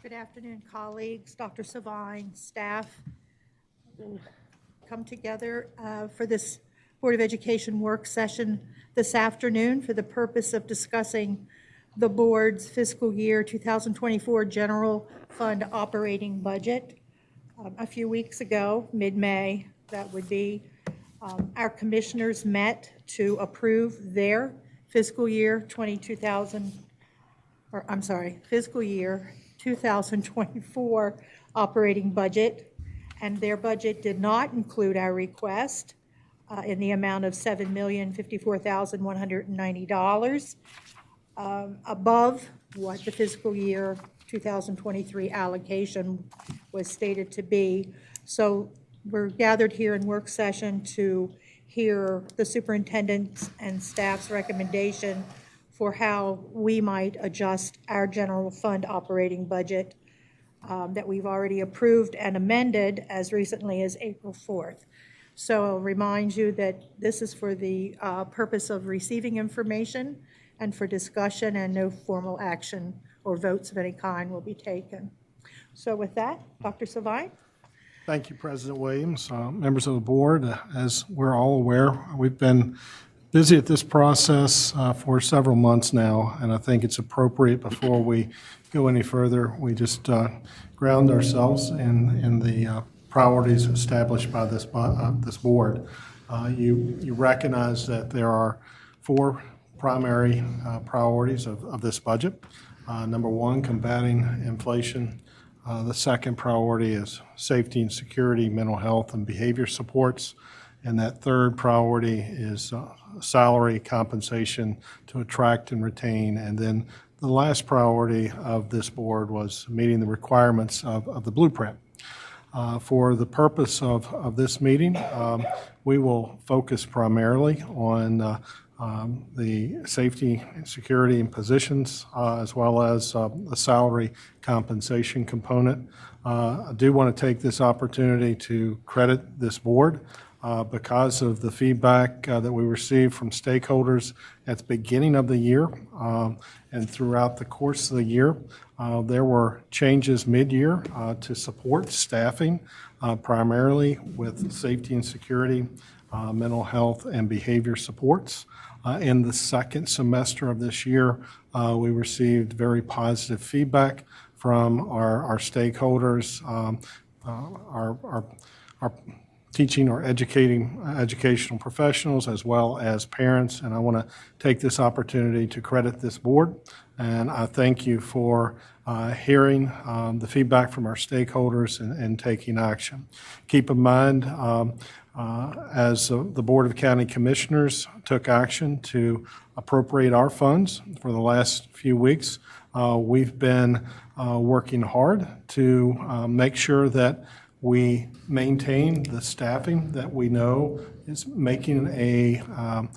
Good afternoon, colleagues, Dr. Savine, staff. We'll come together for this Board of Education work session this afternoon for the purpose of discussing the board's fiscal year 2024 general fund operating budget. A few weeks ago, mid-May, that would be, our commissioners met to approve their fiscal year 2024 operating budget, and their budget did not include our request in the amount of $7,054,190 above what the fiscal year 2023 allocation was stated to be. So we're gathered here in work session to hear the superintendent's and staff's recommendation for how we might adjust our general fund operating budget that we've already approved and amended as recently as April 4th. So I'll remind you that this is for the purpose of receiving information and for discussion, and no formal action or votes of any kind will be taken. So with that, Dr. Savine. Thank you, President Williams. Members of the board, as we're all aware, we've been busy at this process for several months now, and I think it's appropriate before we go any further, we just ground ourselves in the priorities established by this board. You recognize that there are four primary priorities of this budget. Number one, combating inflation. The second priority is safety and security, mental health, and behavior supports. And that third priority is salary compensation to attract and retain. And then the last priority of this board was meeting the requirements of the blueprint. For the purpose of this meeting, we will focus primarily on the safety and security and positions, as well as the salary compensation component. I do want to take this opportunity to credit this board because of the feedback that we received from stakeholders at the beginning of the year and throughout the course of the year. There were changes mid-year to support staffing, primarily with safety and security, mental health, and behavior supports. In the second semester of this year, we received very positive feedback from our stakeholders, our teaching or educational professionals, as well as parents. And I want to take this opportunity to credit this board. And I thank you for hearing the feedback from our stakeholders and taking action. Keep in mind, as the Board of County Commissioners took action to appropriate our funds for the last few weeks, we've been working hard to make sure that we maintain the staffing that we know is making an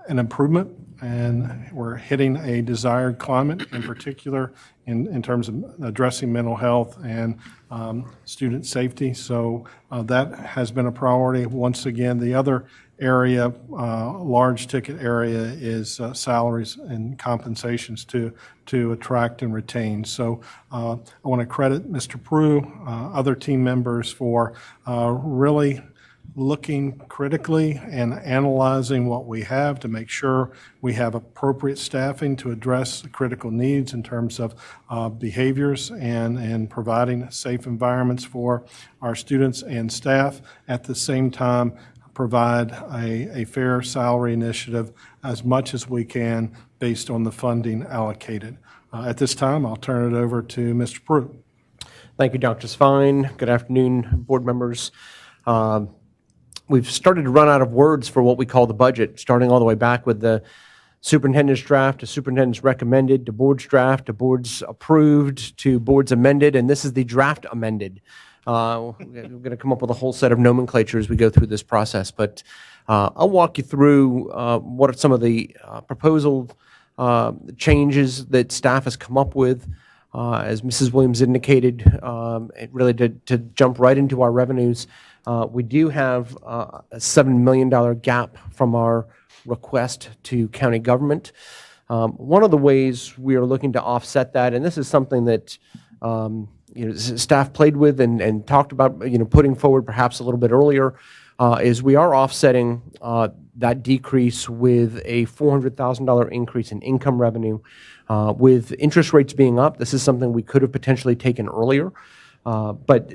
improvement, and we're hitting a desired climate, in particular in terms of addressing mental health and student safety. So that has been a priority. Once again, the other area, large ticket area, is salaries and compensations to attract and retain. So I want to credit Mr. Prue, other team members for really looking critically and analyzing what we have to make sure we have appropriate staffing to address the critical needs in terms of behaviors and providing safe environments for our students and staff. At the same time, provide a fair salary initiative as much as we can based on the funding allocated. At this time, I'll turn it over to Mr. Prue. Thank you, Dr. Savine. Good afternoon, board members. We've started to run out of words for what we call the budget, starting all the way back with the superintendent's draft to superintendent's recommended, to board's draft, to board's approved, to board's amended, and this is the draft amended. We're going to come up with a whole set of nomenclature as we go through this process, but I'll walk you through what are some of the proposal changes that staff has come up with. As Mrs. Williams indicated, it really to jump right into our revenues. We do have a $7 million gap from our request to county government. One of the ways we are looking to offset that, and this is something that staff played with and talked about, putting forward perhaps a little bit earlier, is we are offsetting that decrease with a $400,000 increase in income revenue. With interest rates being up, this is something we could have potentially taken earlier. But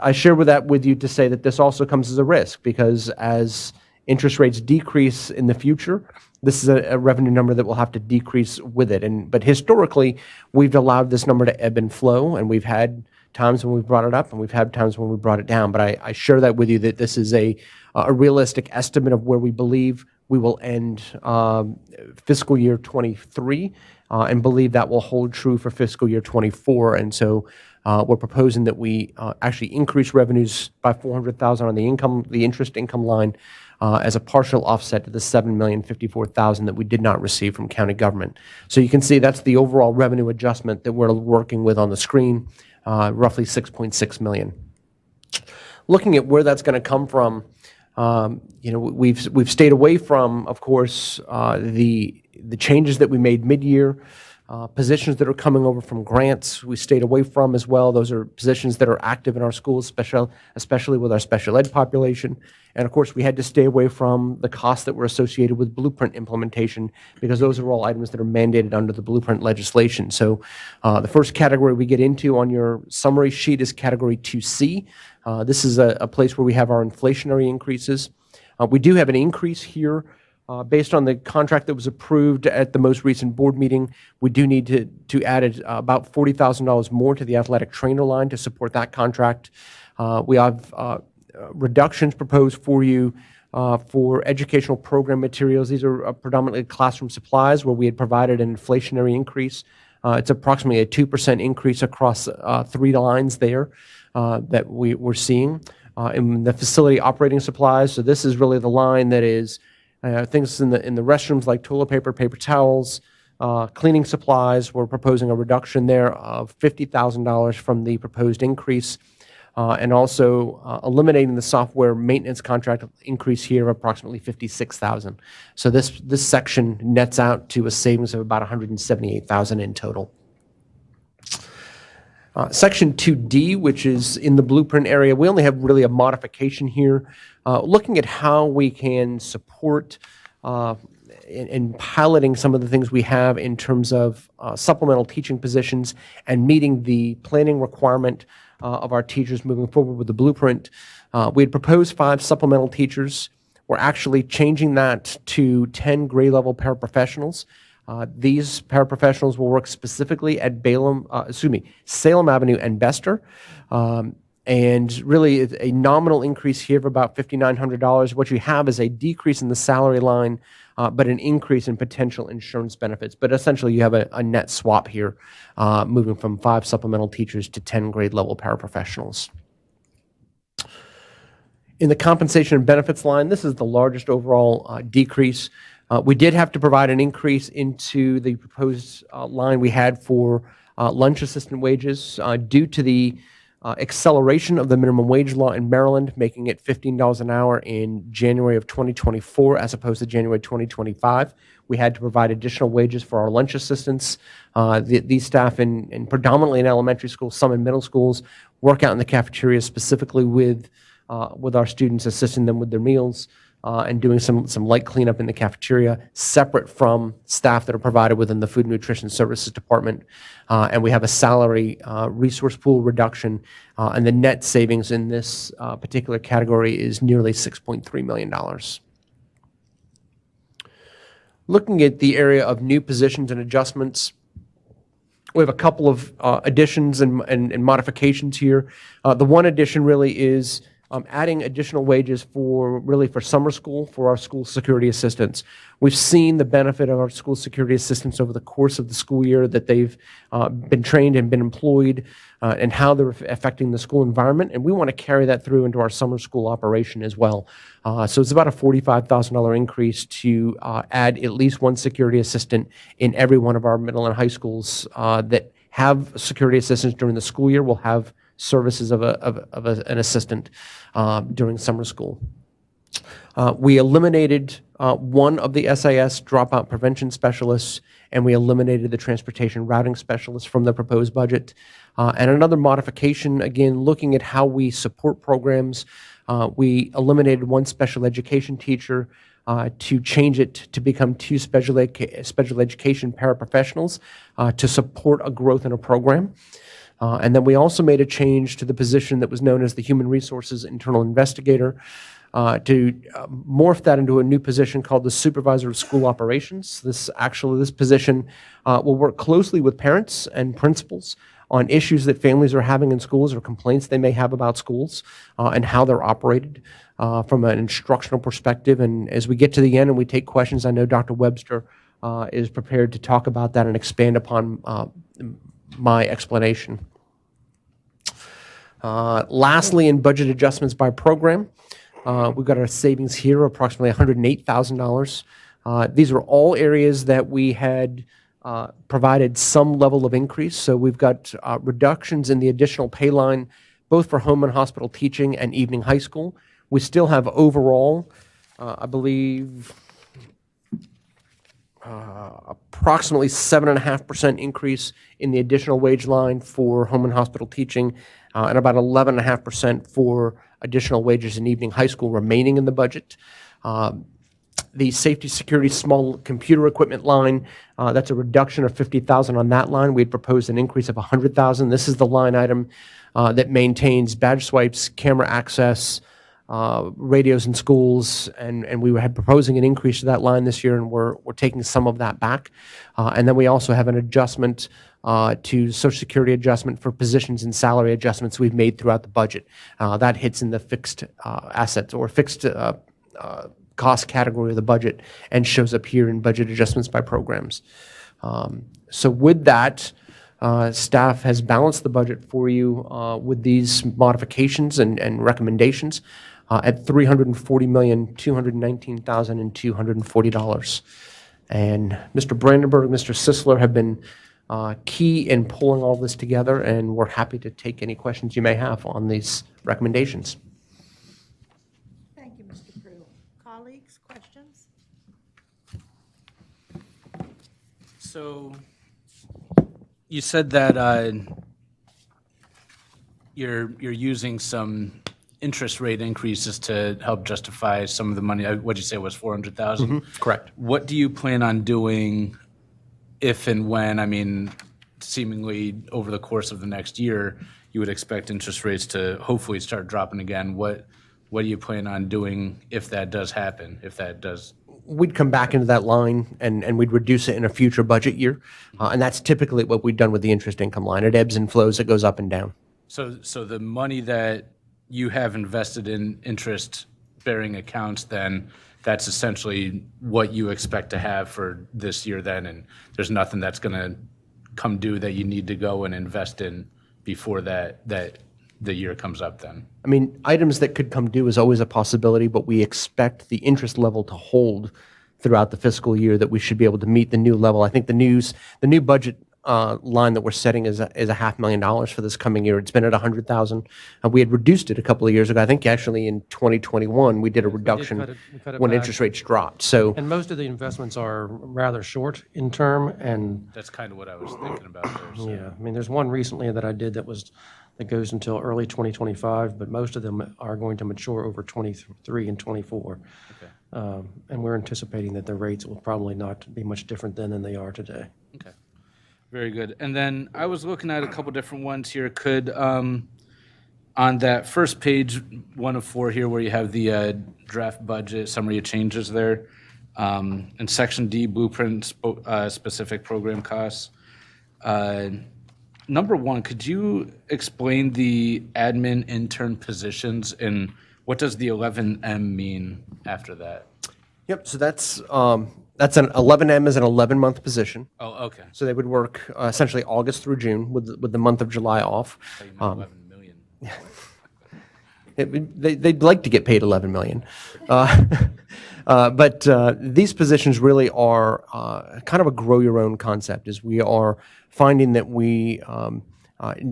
I share that with you to say that this also comes as a risk, because as interest rates decrease in the future, this is a revenue number that will have to decrease with it. But historically, we've allowed this number to ebb and flow, and we've had times when we've brought it up, and we've had times when we brought it down. But I share that with you, that this is a realistic estimate of where we believe we will end fiscal year 23, and believe that will hold true for fiscal year 24. And so we're proposing that we actually increase revenues by $400,000 on the interest income line, as a partial offset to the $7,054,000 that we did not receive from county government. So you can see that's the overall revenue adjustment that we're working with on the screen, roughly $6.6 million. Looking at where that's going to come from, we've stayed away from, of course, the changes that we made mid-year. Positions that are coming over from grants, we stayed away from as well. Those are positions that are active in our schools, especially with our special ed population. And of course, we had to stay away from the costs that were associated with blueprint implementation, because those are all items that are mandated under the blueprint legislation. So the first category we get into on your summary sheet is category 2C. This is a place where we have our inflationary increases. We do have an increase here. Based on the contract that was approved at the most recent board meeting, we do need to add about $40,000 more to the athletic trainer line to support that contract. We have reductions proposed for you for educational program materials. These are predominantly classroom supplies, where we had provided an inflationary increase. It's approximately a 2% increase across 3 lines there that we're seeing. In the facility operating supplies, so this is really the line that is things in the restrooms like toilet paper, paper towels, cleaning supplies. We're proposing a reduction there of $50,000 from the proposed increase, and also eliminating the software maintenance contract increase here of approximately $56,000. So this section nets out to a savings of about $178,000 in total. Section 2D, which is in the blueprint area, we only have really a modification here, looking at how we can support in piloting some of the things we have in terms of supplemental teaching positions and meeting the planning requirement of our teachers moving forward with the blueprint. We had proposed 5 supplemental teachers. We're actually changing that to 10 grade level paraprofessionals. These paraprofessionals will work specifically at Salem Avenue and Bester. And really a nominal increase here of about $5,900. What you have is a decrease in the salary line, but an increase in potential insurance benefits. But essentially you have a net swap here, moving from 5 supplemental teachers to 10 grade level paraprofessionals. In the compensation and benefits line, this is the largest overall decrease. We did have to provide an increase into the proposed line we had for lunch assistant wages due to the acceleration of the minimum wage law in Maryland, making it $15 an hour in January of 2024 as opposed to January 2025. We had to provide additional wages for our lunch assistants. These staff in predominantly in elementary schools, some in middle schools, work out in the cafeteria specifically with our students, assisting them with their meals. And doing some light cleanup in the cafeteria, separate from staff that are provided within the Food and Nutrition Services Department. And we have a salary resource pool reduction, and the net savings in this particular category is nearly $6.3 million. Looking at the area of new positions and adjustments, we have a couple of additions and modifications here. The one addition really is adding additional wages for summer school for our school security assistants. We've seen the benefit of our school security assistants over the course of the school year, that they've been trained and been employed, and how they're affecting the school environment, and we want to carry that through into our summer school operation as well. So it's about a $45,000 increase to add at least 1 security assistant in every one of our middle and high schools that have security assistants during the school year will have services of an assistant during summer school. We eliminated one of the SIS dropout prevention specialists, and we eliminated the transportation routing specialist from the proposed budget. And another modification, again, looking at how we support programs, we eliminated one special education teacher to change it to become two special education paraprofessionals to support a growth in a program. And then we also made a change to the position that was known as the Human Resources Internal Investigator to morph that into a new position called the Supervisor of School Operations. This position will work closely with parents and principals on issues that families are having in schools or complaints they may have about schools and how they're operated from an instructional perspective. And as we get to the end and we take questions, I know Dr. Webster is prepared to talk about that and expand upon my explanation. Lastly, in budget adjustments by program, we've got our savings here, approximately $108,000. These are all areas that we had provided some level of increase. So we've got reductions in the additional pay line, both for home and hospital teaching and evening high school. We still have overall, I believe, approximately 7.5% increase in the additional wage line for home and hospital teaching, and about 11.5% for additional wages in evening high school remaining in the budget. The safety security small computer equipment line, that's a reduction of $50,000 on that line. We had proposed an increase of $100,000. This is the line item that maintains badge swipes, camera access, radios in schools, and we had proposing an increase to that line this year, and we're taking some of that back. And then we also have an adjustment to Social Security adjustment for positions and salary adjustments we've made throughout the budget. That hits in the fixed assets or fixed cost category of the budget and shows up here in budget adjustments by programs. So with that, staff has balanced the budget for you with these modifications and recommendations at $340,219,240. And Mr. Brandenburg, Mr. Sisler have been key in pulling all this together, and we're happy to take any questions you may have on these recommendations. Thank you, Mr. Prue. Colleagues, questions? So you said that you're using some interest rate increases to help justify some of the money. What'd you say was 400,000? Correct. What do you plan on doing if and when, I mean, seemingly over the course of the next year, you would expect interest rates to hopefully start dropping again? What do you plan on doing if that does happen, if that does? We'd come back into that line and we'd reduce it in a future budget year. And that's typically what we've done with the interest income line. It ebbs and flows, it goes up and down. So the money that you have invested in interest-bearing accounts, then that's essentially what you expect to have for this year then, and there's nothing that's going to come due that you need to go and invest in before that the year comes up then? I mean, items that could come due is always a possibility, but we expect the interest level to hold throughout the fiscal year, that we should be able to meet the new level. I think the new budget line that we're setting is $500,000 for this coming year. It's been at $100,000. We had reduced it a couple of years ago. I think actually in 2021 we did a reduction we cut it when back. interest rates dropped. So And most of the investments are rather short in term, and That's kind of what I was thinking about there. So. yeah, I mean, there's one recently that I did that goes until early 2025, but most of them are going to mature over 23 and 24. Okay. And we're anticipating that the rates will probably not be much different then than they are today. Okay. Very good. And then I was looking at a couple different ones here. Could, on that first page, 1 of 4 here, where you have the draft budget, summary of changes there, in Section D, blueprint specific program costs. Number 1, could you explain the admin intern positions and what does the 11M mean after that? yep, so that's an 11M is an 11-month position. Oh, okay. So they would work essentially August through June with the month of July off. So you meant 11 million. They'd like to get paid $11 million. But these positions really are kind of a grow your own concept, as we are finding that we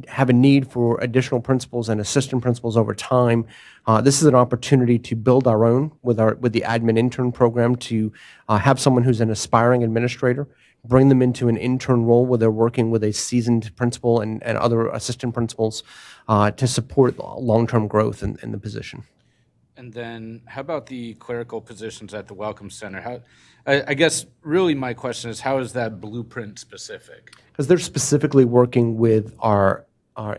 have a need for additional principals and assistant principals over time. This is an opportunity to build our own with the admin intern program, to have someone who's an aspiring administrator bring them into an intern role where they're working with a seasoned principal and other assistant principals to support long-term growth in the position. And then how about the clerical positions at the Welcome Center? I guess really my question is, how is that blueprint specific? Because they're specifically working with our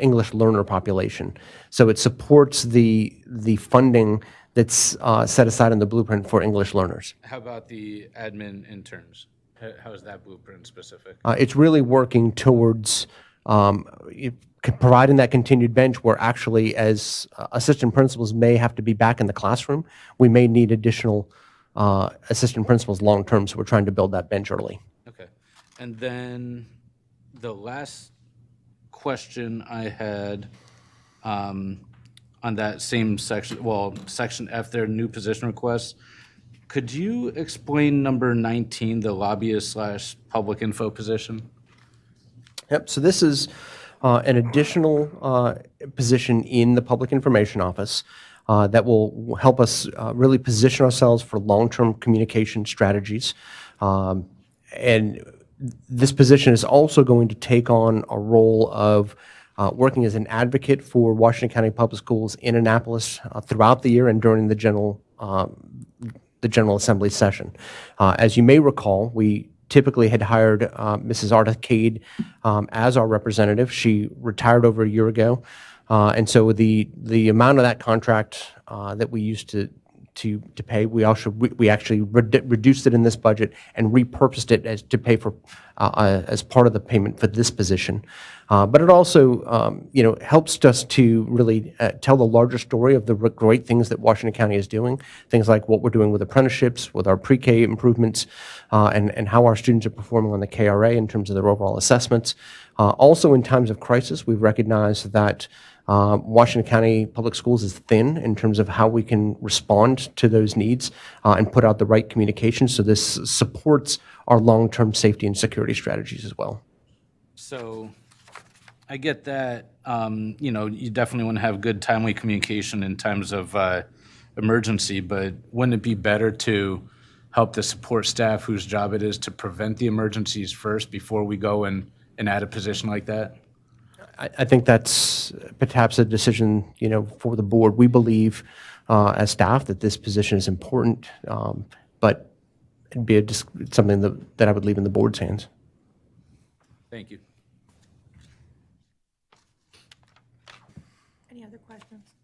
English learner population. So it supports the funding that's set aside in the blueprint for English learners. How about the admin interns? How is that blueprint specific? It's really working towards providing that continued bench where actually as assistant principals may have to be back in the classroom, we may need additional assistant principals long-term, so we're trying to build that bench early. Okay. And then the last question I had on that same section, well, section F there, new position requests. Could you explain number 19, the lobbyist/public info position? Yep, so this is an additional position in the Public Information Office that will help us really position ourselves for long-term communication strategies. And this position is also going to take on a role of working as an advocate for Washington County Public Schools in Annapolis throughout the year and during the General Assembly session. As you may recall, we typically had hired Mrs. Arcade as our representative. She retired over a year ago. And so the amount of that contract that we used to pay, we actually reduced it in this budget and repurposed it as to pay for as part of the payment for this position. But it also helps us to really tell the larger story of the great things that Washington County is doing, things like what we're doing with apprenticeships, with our pre-K improvements, and how our students are performing on the KRA in terms of their overall assessments. Also, in times of crisis, we've recognized that Washington County Public Schools is thin in terms of how we can respond to those needs and put out the right communication. So this supports our long-term safety and security strategies as well. So I get that, you definitely want to have good, timely communication in times of emergency, but wouldn't it be better to help the support staff whose job it is to prevent the emergencies first before we go and add a position like that? I think that's perhaps a decision, for the board. We believe as staff that this position is important, but it'd be something that I would leave in the board's hands. Thank you. Any other questions?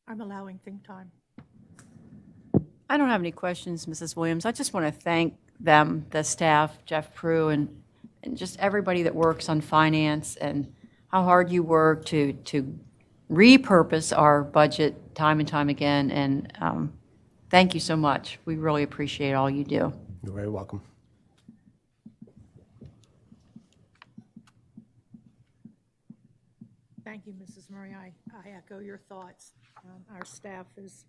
I'm allowing think time. I don't have any questions, Mrs. Williams. I just want to thank them, the staff, Jeff Prue, and just everybody that works on finance, and how hard you work to repurpose our budget time and time again. And thank you so much. We really appreciate all you do. You're very welcome. Thank you, Mrs. Murray. I echo your thoughts. Our staff is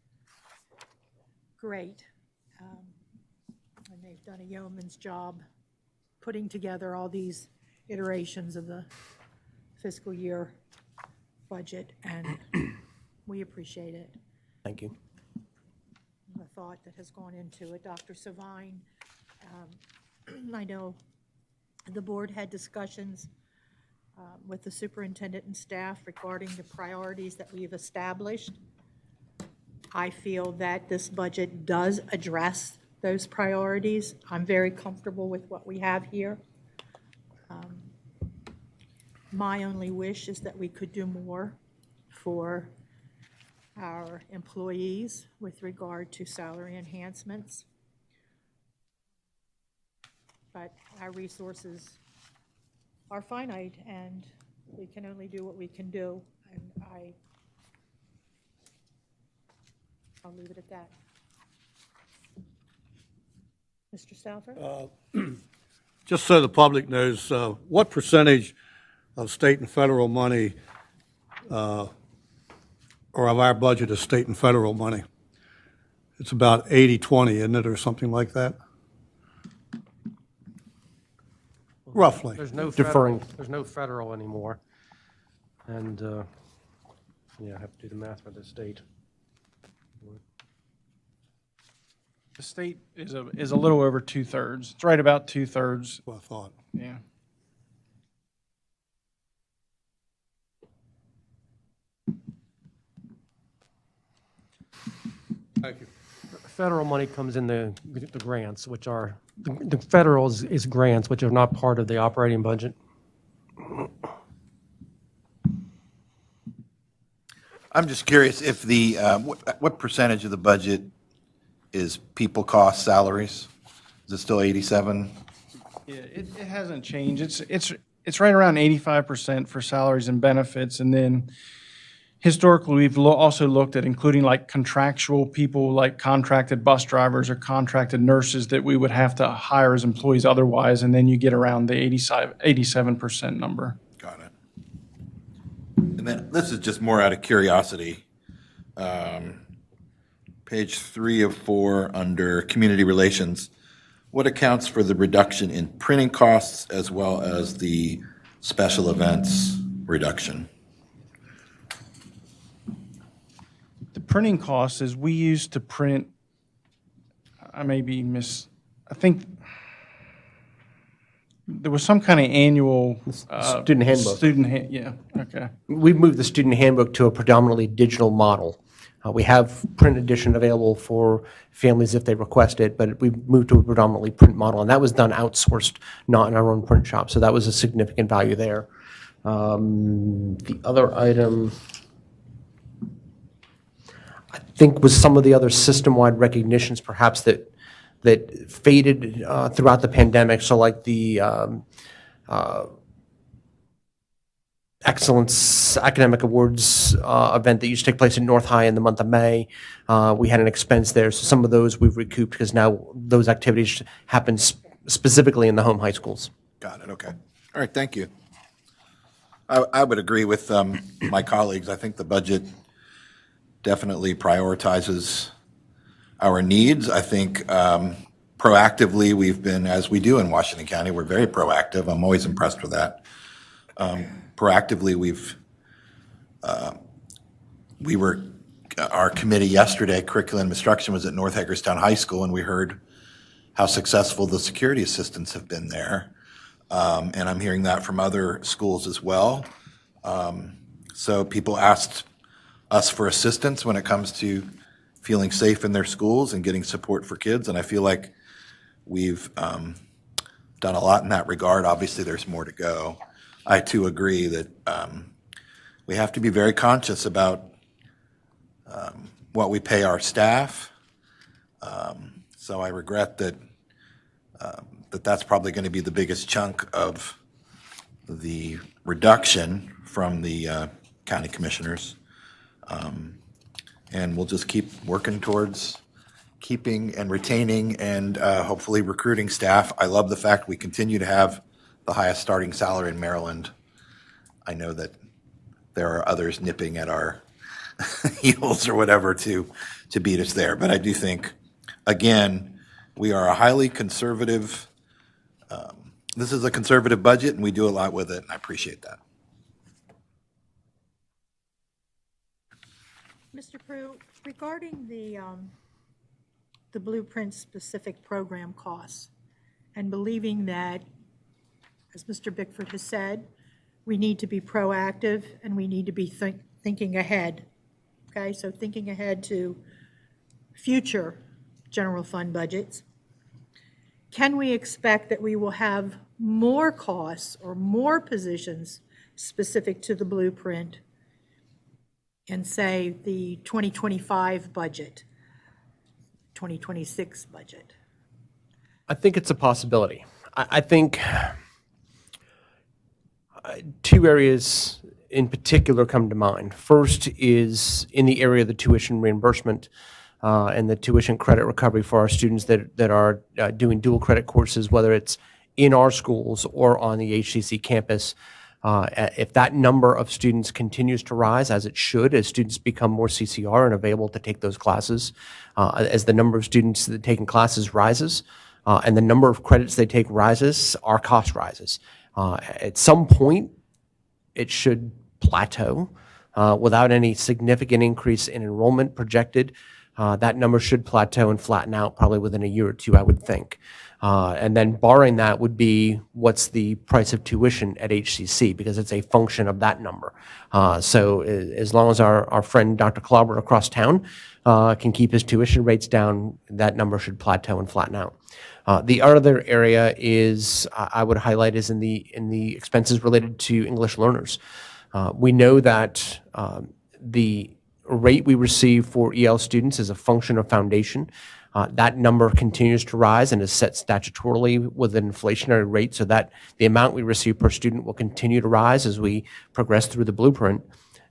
great, and they've done a yeoman's job putting together all these iterations of the fiscal year budget, and we appreciate it. Thank you. The thought that has gone into it. Dr. Savine, I know the board had discussions with the superintendent and staff regarding the priorities that we've established. I feel that this budget does address those priorities. I'm very comfortable with what we have here. My only wish is that we could do more for our employees with regard to salary enhancements. But our resources are finite, and we can only do what we can do, and I'll leave it at that. Mr. Stauffer? Just so the public knows, what percentage of state and federal money, or of our budget is state and federal money? It's about 80-20, isn't it, or something like that? Roughly. There's no federal anymore. And, yeah, I have to do the math for the state. The state is a little over 2/3. It's right about 2/3. What I thought. Yeah. Thank you. Federal money comes in the grants, which are, the federal is grants, which are not part of the operating budget. I'm just curious if the, what percentage of the budget is people cost salaries? Is it still 87? Yeah, it hasn't changed. It's right around 85% for salaries and benefits. And then historically, we've also looked at including like contractual people, like contracted bus drivers or contracted nurses that we would have to hire as employees otherwise. And then you get around the 87% number. Got it. And then this is just more out of curiosity. Page 3 of 4 under community relations. What accounts for the reduction in printing costs as well as the special events reduction? The printing costs is we used to print, I think there was some kind of annual. Student handbook. Yeah, okay. We've moved the student handbook to a predominantly digital model. We have print edition available for families if they request it, but we've moved to a predominantly print model, and that was done outsourced, not in our own print shop. So that was a significant value there. The other item, I think, was some of the other system-wide recognitions, perhaps that faded throughout the pandemic. So like the Excellence Academic Awards event that used to take place in North High in the month of May. We had an expense there, so some of those we've recouped because now those activities happen specifically in the home high schools. Got it, okay. All right, thank you. I would agree with my colleagues. I think the budget definitely prioritizes our needs. I think proactively we've been, as we do in Washington County, we're very proactive. I'm always impressed with that. Proactively, our committee yesterday, curriculum instruction, was at North Hagerstown High School, and we heard how successful the security assistants have been there. And I'm hearing that from other schools as well. So people asked us for assistance when it comes to feeling safe in their schools and getting support for kids, and I feel like we've done a lot in that regard. Obviously, there's more to go. I too agree that we have to be very conscious about what we pay our staff. So I regret that that's probably going to be the biggest chunk of the reduction from the county commissioners. And we'll just keep working towards keeping and retaining and hopefully recruiting staff. I love the fact we continue to have the highest starting salary in Maryland. I know that there are others nipping at our heels or whatever to beat us there. But I do think, again, we are a highly conservative, this is a conservative budget, and we do a lot with it, and I appreciate that. Mr. Prue, regarding the blueprint-specific program costs, and believing that, as Mr. Bickford has said, we need to be proactive and we need to be thinking ahead. Okay, so thinking ahead to future general fund budgets. Can we expect that we will have more costs or more positions specific to the blueprint in, say, the 2025 budget, 2026 budget? I think it's a possibility. I think two areas in particular come to mind. First is in the area of the tuition reimbursement and the tuition credit recovery for our students that are doing dual credit courses, whether it's in our schools or on the HCC campus. If that number of students continues to rise, as it should, as students become more CCR and available to take those classes, as the number of students that taking classes rises, and the number of credits they take rises, our cost rises. At some point, it should plateau without any significant increase in enrollment projected. That number should plateau and flatten out probably within a year or two, I would think. And then barring that would be what's the price of tuition at HCC, because it's a function of that number. So as long as our friend Dr. Klauber across town can keep his tuition rates down, that number should plateau and flatten out. The other area is I would highlight is in the expenses related to English learners. We know that the rate we receive for EL students is a function of foundation. That number continues to rise and is set statutorily with an inflationary rate, so that the amount we receive per student will continue to rise as we progress through the blueprint.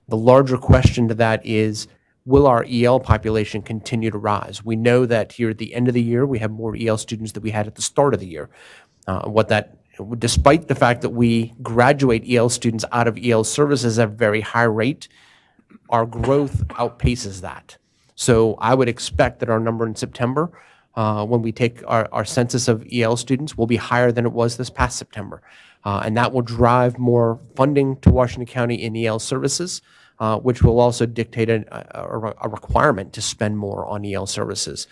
The larger question to that is, will our EL population continue to rise? We know that here at the end of the year, we have more EL students than we had at the start of the year. Despite the fact that we graduate EL students out of EL services at a very high rate, our growth outpaces that. So I would expect that our number in September, when we take our census of EL students, will be higher than it was this past September. And that will drive more funding to Washington County in EL services, which will also dictate a requirement to spend more on EL services.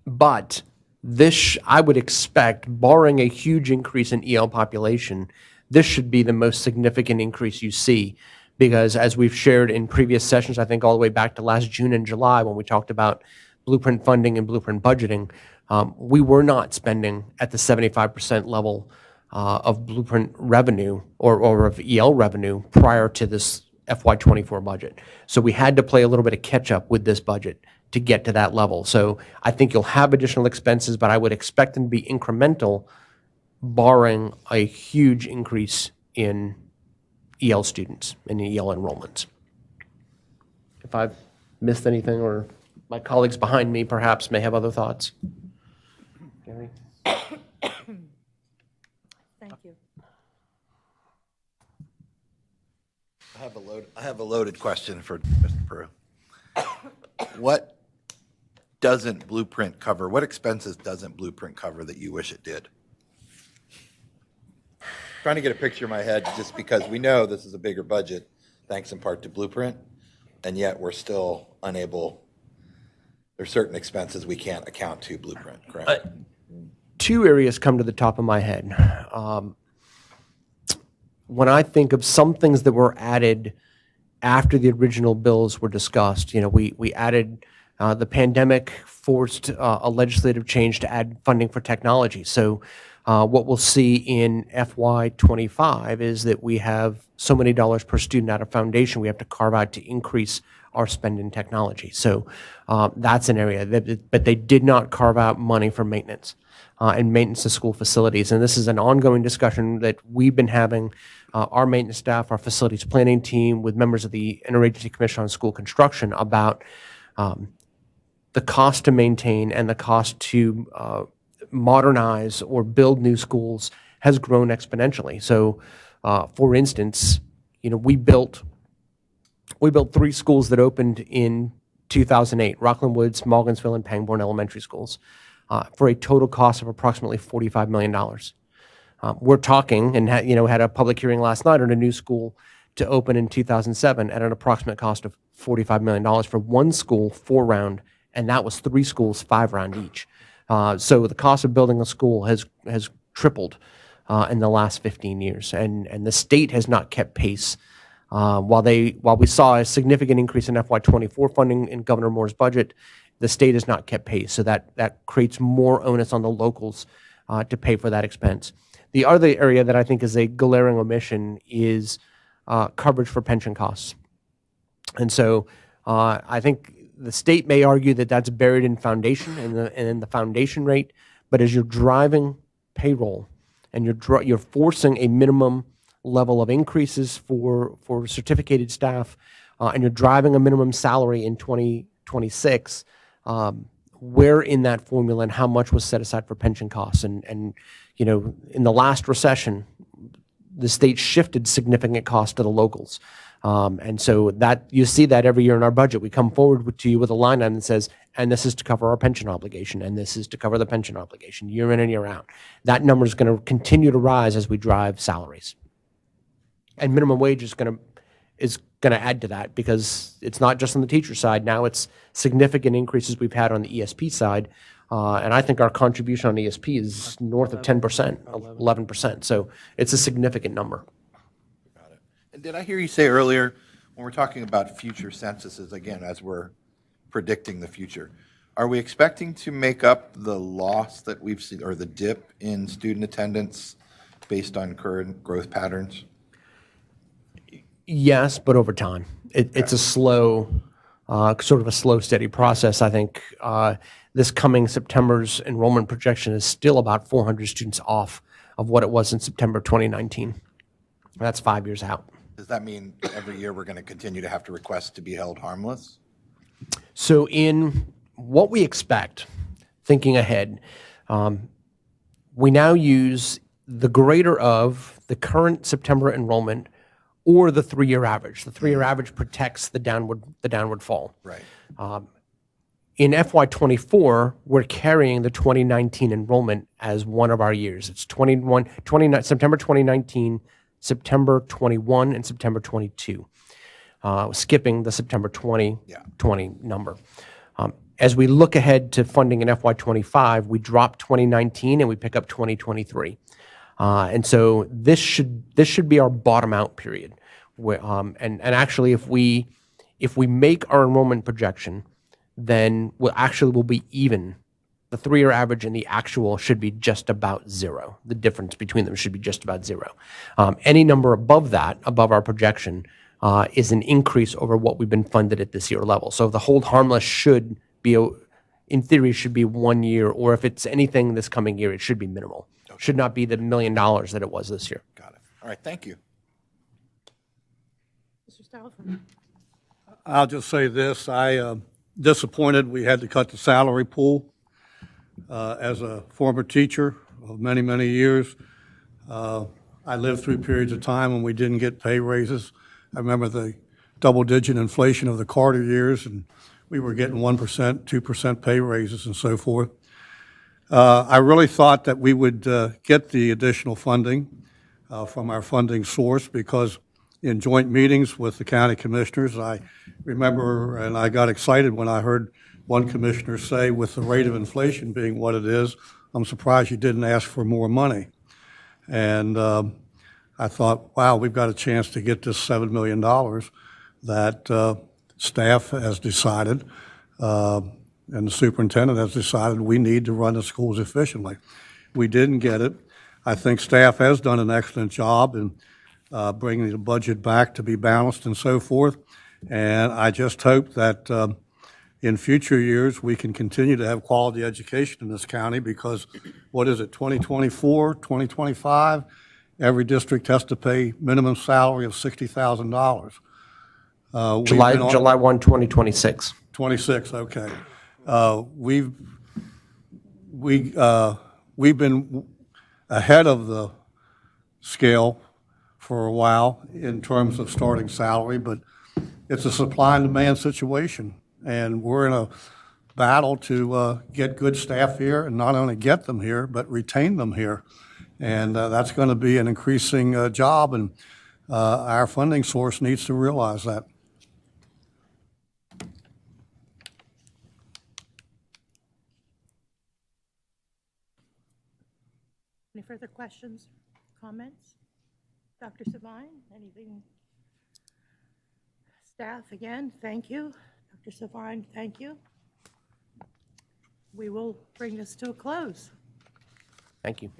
But this, I would expect, barring a huge increase in EL population, this should be the most significant increase you see, because as we've shared in previous sessions, I think all the way back to last June and July when we talked about blueprint funding and blueprint budgeting, we were not spending at the 75% level of blueprint revenue or of EL revenue prior to this FY24 budget. So we had to play a little bit of catch up with this budget to get to that level. So I think you'll have additional expenses, but I would expect them to be incremental, barring a huge increase in EL students and EL enrollments. If I've missed anything, or my colleagues behind me perhaps may have other thoughts. Gary? Thank you. I have a loaded question for Mr. Peru. What doesn't Blueprint cover? What expenses doesn't Blueprint cover that you wish it did? Trying to get a picture in my head, just because we know this is a bigger budget, thanks in part to Blueprint, and yet we're still unable. There's certain expenses we can't account to Blueprint, correct? Two areas come to the top of my head. When I think of some things that were added after the original bills were discussed, we added, the pandemic forced a legislative change to add funding for technology. So what we'll see in FY25 is that we have so many dollars per student out of foundation we have to carve out to increase our spend in technology. So that's an area, but they did not carve out money for maintenance and maintenance of school facilities. And this is an ongoing discussion that we've been having, our maintenance staff, our facilities planning team, with members of the Interagency Commission on School Construction, about the cost to maintain and the cost to modernize or build new schools has grown exponentially. So, for instance, we built 3 schools that opened in 2008: Rockland Woods, Malginsville, and Pangbourne Elementary Schools, for a total cost of approximately $45 million. We're talking, and had a public hearing last night on a new school to open in 2007 at an approximate cost of $45 million for one school, 4-round, and that was 3 schools, 5-round each. So the cost of building a school has tripled in the last 15 years, and the state has not kept pace. While we saw a significant increase in FY24 funding in Governor Moore's budget, the state has not kept pace. So that creates more onus on the locals to pay for that expense. The other area that I think is a glaring omission is coverage for pension costs. And so I think the state may argue that that's buried in foundation and in the foundation rate, but as you're driving payroll and you're forcing a minimum level of increases for certificated staff, and you're driving a minimum salary in 2026, where in that formula and how much was set aside for pension costs? And in the last recession, the state shifted significant costs to the locals. And so that, you see that every year in our budget. We come forward to you with a line item that says, and this is to cover our pension obligation, and this is to cover the pension obligation, year in and year out. That number is going to continue to rise as we drive salaries. And minimum wage is going to add to that, because it's not just on the teacher side. Now it's significant increases we've had on the ESP side. And I think our contribution on ESP is north of 10%, 11%. So it's a significant number. And did I hear you say earlier, when we're talking about future censuses, again, as we're predicting the future, are we expecting to make up the loss that we've seen, or the dip in student attendance based on current growth patterns? Yes, but over time. It's a slow, sort of a slow, steady process. I think this coming September's enrollment projection is still about 400 students off of what it was in September 2019. That's 5 years out. Does that mean every year we're going to continue to have to request to be held harmless? So in what we expect, thinking ahead, we now use the greater of the current September enrollment or the 3-year average. The 3-year average protects the downward fall. Right. In FY24, we're carrying the 2019 enrollment as one of our years. It's September 2019, September 21, and September 22, skipping the September 2020 number. As we look ahead to funding in FY25, we drop 2019 and we pick up 2023. And so this should be our bottom out period. And actually, if we make our enrollment projection, then we'll be even. The 3-year average and the actual should be just about zero. The difference between them should be just about zero. Any number above that, above our projection, is an increase over what we've been funded at this year level. So the hold harmless should be, in theory, should be 1 year, or if it's anything this coming year, it should be minimal. Okay. Should not be the $1 million that it was this year. Got it. All right, thank you. Mr. Stauffer? I'll just say this, I disappointed we had to cut the salary pool. As a former teacher of many, many years, I lived through periods of time when we didn't get pay raises. I remember the double-digit inflation of the Carter years, and we were getting 1%, 2% pay raises and so forth. I really thought that we would get the additional funding from our funding source, because in joint meetings with the county commissioners, I remember, and I got excited when I heard one commissioner say, with the rate of inflation being what it is, I'm surprised you didn't ask for more money. And I thought, wow, we've got a chance to get this $7 million that staff has decided, and the superintendent has decided we need to run the schools efficiently. We didn't get it. I think staff has done an excellent job in bringing the budget back to be balanced and so forth. And I just hope that in future years, we can continue to have quality education in this county, because what is it, 2024, 2025, every district has to pay minimum salary of $60,000. July 1, 2026. 26, okay. We've been ahead of the scale for a while in terms of starting salary, but it's a supply and demand situation. And we're in a battle to get good staff here, and not only get them here, but retain them here. And that's going to be an increasing job, and our funding source needs to realize that. Any further questions, comments? Dr. Savine, anything? Staff, again, thank you. Dr. Savine, thank you. We will bring this to a close. Thank you.